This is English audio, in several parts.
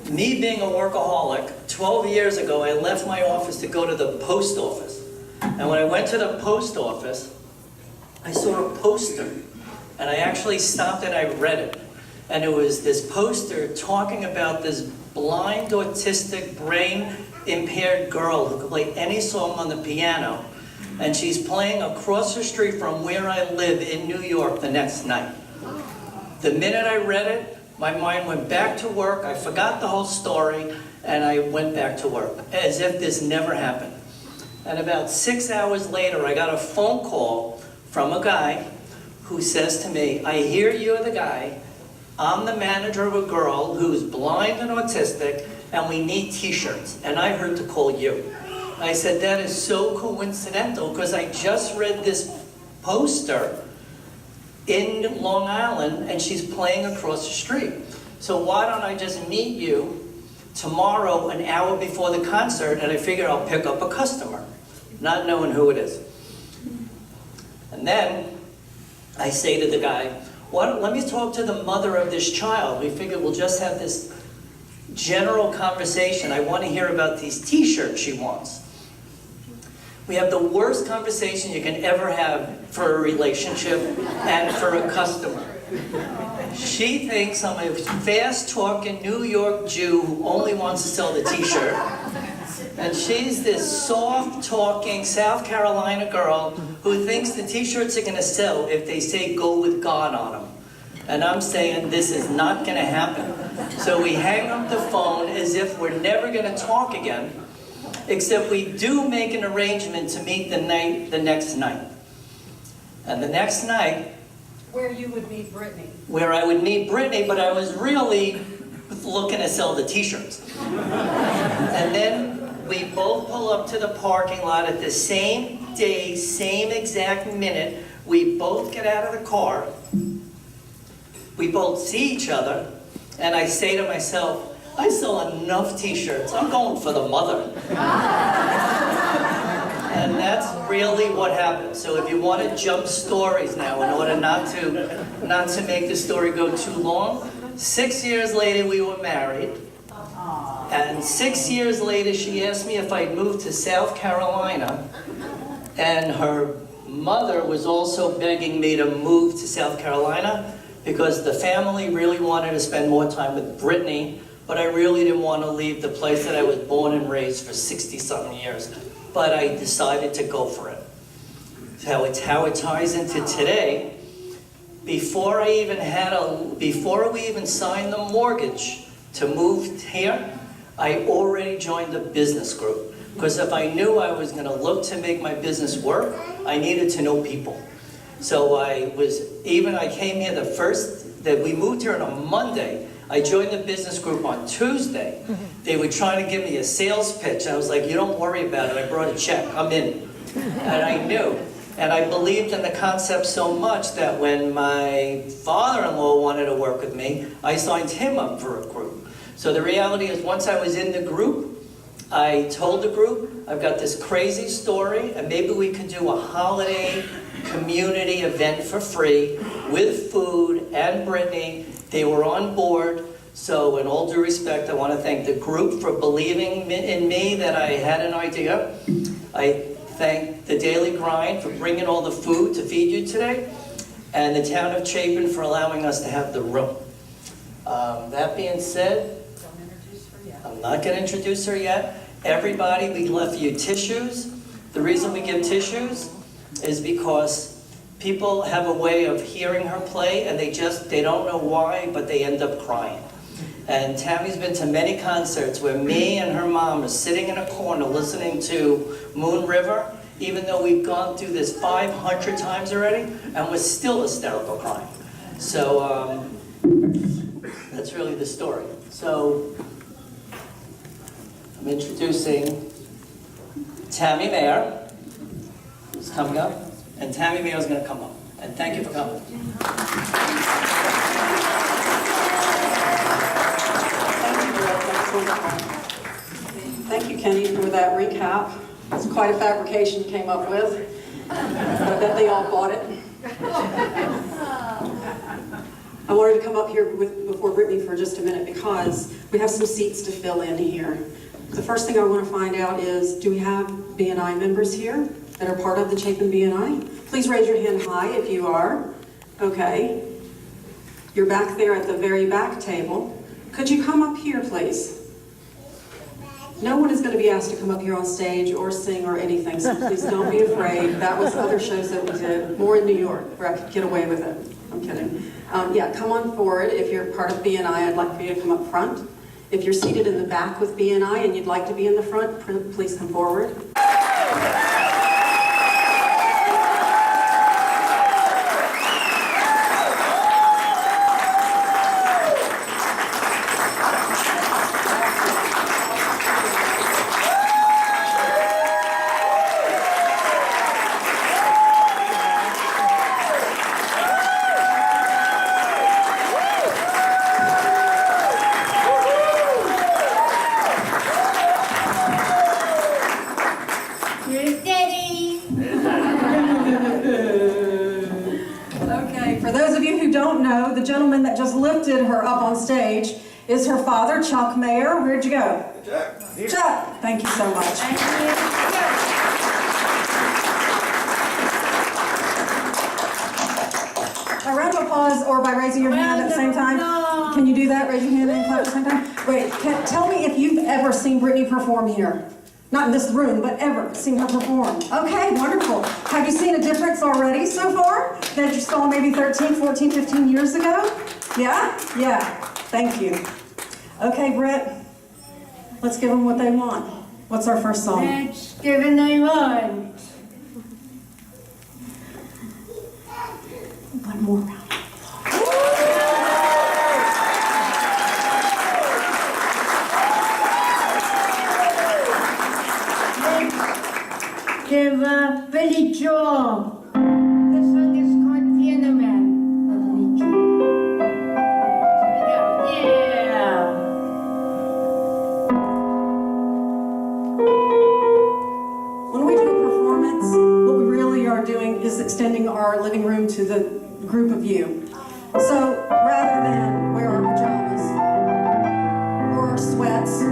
Me being a workaholic, 12 years ago, I left my office to go to the post office. And when I went to the post office, I saw a poster. And I actually stopped and I read it. And it was this poster talking about this blind, autistic, brain-impaired girl who could play any song on the piano. And she's playing across the street from where I live in New York the next night. The minute I read it, my mind went back to work, I forgot the whole story, and I went back to work, as if this never happened. And about 6 hours later, I got a phone call from a guy who says to me, I hear you're the guy, I'm the manager of a girl who's blind and autistic, and we need t-shirts, and I heard to call you. I said, that is so coincidental, because I just read this poster in Long Island, and she's playing across the street. So why don't I just meet you tomorrow, an hour before the concert, and I figure I'll pick up a customer, not knowing who it is. And then I say to the guy, let me talk to the mother of this child. We figured we'll just have this general conversation. I want to hear about these t-shirts she wants. We have the worst conversation you can ever have for a relationship and for a customer. She thinks I'm a fast-talking New York Jew who only wants to sell the t-shirt. And she's this soft-talking South Carolina girl who thinks the t-shirts are going to sell if they say "Go with God" on them. And I'm saying this is not going to happen. So we hang up the phone as if we're never going to talk again, except we do make an arrangement to meet the next night. And the next night, where you would meet Brittany. Where I would meet Brittany, but I was really looking to sell the t-shirts. And then we both pull up to the parking lot at the same day, same exact minute. We both get out of the car. We both see each other, and I say to myself, I sell enough t-shirts, I'm going for the mother. And that's really what happened. So if you want to jump stories now in order not to make the story go too long, 6 years later we were married. And 6 years later she asked me if I'd moved to South Carolina. And her mother was also begging me to move to South Carolina because the family really wanted to spend more time with Brittany, but I really didn't want to leave the place that I was born and raised for 60-something years. But I decided to go for it. It's how it ties into today. Before we even signed the mortgage to move here, I already joined a business group. Because if I knew I was going to look to make my business work, I needed to know people. So I came here we moved here on a Monday. I joined the business group on Tuesday. They were trying to give me a sales pitch. I was like, you don't worry about it. I brought a check. I'm in. And I knew. And I believed in the concept so much that when my father-in-law wanted to work with me, I signed him up for a group. So the reality is, once I was in the group, I told the group, I've got this crazy story, and maybe we could do a holiday community event for free with food and Brittany. They were on board. So in all due respect, I want to thank the group for believing in me that I had an idea. I thank the Daily Grind for bringing all the food to feed you today, and the town of Chapin for allowing us to have the room. That being said, I'm not going to introduce her yet. Everybody, we left you tissues. The reason we give tissues is because people have a way of hearing her play, and they don't know why, but they end up crying. And Tammy's been to many concerts where me and her mom are sitting in a corner listening to Moon River, even though we've gone through this 500 times already, and we're still hysterical crying. So that's really the story. So I'm introducing Tammy Maier, who's coming up, and Tammy Maier is going to come up. And thank you for coming. Thank you, Kenny, for that recap. It's quite a fabrication you came up with. But I bet they all bought it. I wanted to come up here before Brittany for just a minute because we have some seats to fill in here. The first thing I want to find out is, do we have BNI members here that are part of the Chapin BNI? Please raise your hand high if you are. Okay. You're back there at the very back table. Could you come up here, please? No one is going to be asked to come up here on stage or sing or anything, so please don't be afraid. That was other shows that we did, more in New York, where I could get away with it. I'm kidding. Yeah, come on forward. If you're part of BNI, I'd like for you to come up front. If you're seated in the back with BNI and you'd like to be in the front, please come forward. The gentleman that just lifted her up on stage is her father, Chuck Maier. Where'd you go? Chuck. Chuck, thank you so much. Thank you. A round of applause or by raising your hand at the same time. Can you do that? Raise your hand and clap at the same time. Wait, tell me if you've ever seen Brittany perform here. Not in this room, but ever seen her perform. Okay, wonderful. Have you seen a difference already so far that you saw maybe 13, 14, 15 years ago? Yeah? Yeah. Thank you. Okay, Britt, let's give them what they want. What's our first song? Let's give them they want. One more round. Give Billy Joel. This song is called Piano Man. Yeah. When we do a performance, what we really are doing is extending our living room to the group of you. So rather than wear our pajamas or our sweats,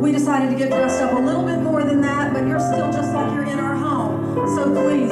we decided to get dressed up a little bit more than that, but you're still just like you're in our home. So please,